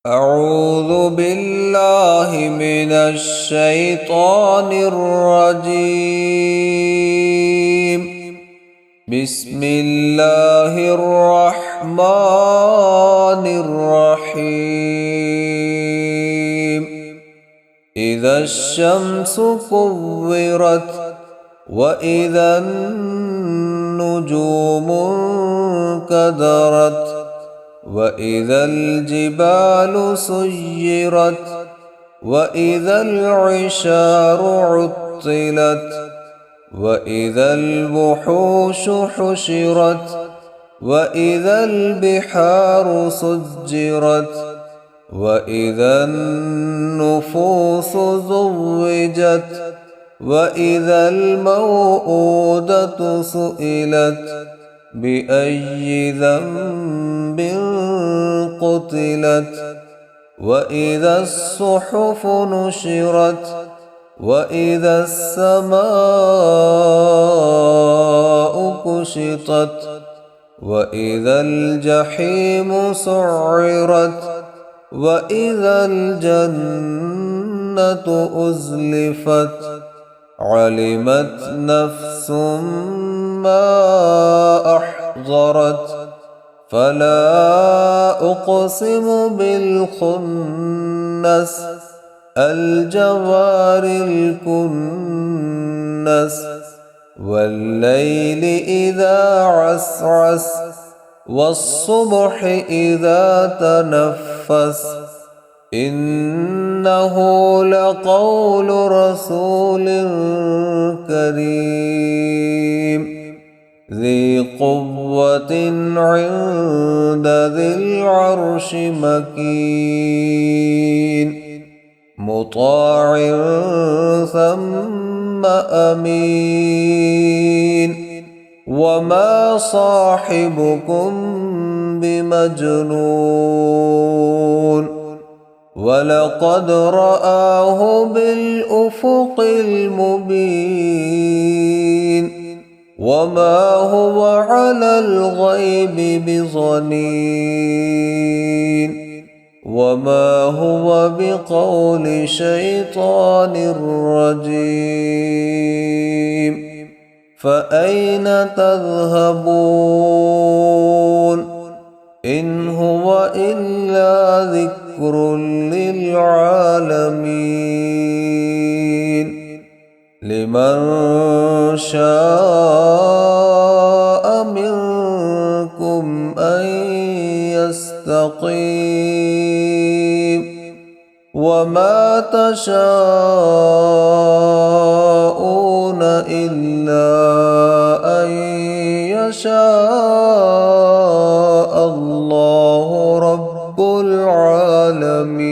أعوذ بالله من الشيطان الرجيم. بسم الله الرحمن الرحيم. إذا الشمس كورت وإذا النجوم انكدرت وإذا الجبال سيرت وإذا العشار عطلت وإذا الوحوش حشرت وإذا البحار سجرت وإذا النفوس زوجت وإذا الموءودة سئلت بأي ذنب قتلت وإذا الصحف نشرت وإذا السماء كشطت وإذا الجحيم سعرت وإذا الجنة أزلفت علمت نفس ما أحضرت فلا أقسم بالخنس الجوار الكنس والليل إذا عسعس والصبح إذا تنفس إنه لقول رسول كريم ذي قوة عند ذي العرش مكين مطاع ثم أمين وما صاحبكم بمجنون ولقد رآه بالأفق المبين وما هو على الغيب بضنين وما هو بقول شيطان رجيم فأين تذهبون إن هو إلا ذكر للعالمين لمن شاء منكم أن يستقيم وما تشاءون إلا أن يشاء الله رب العالمين.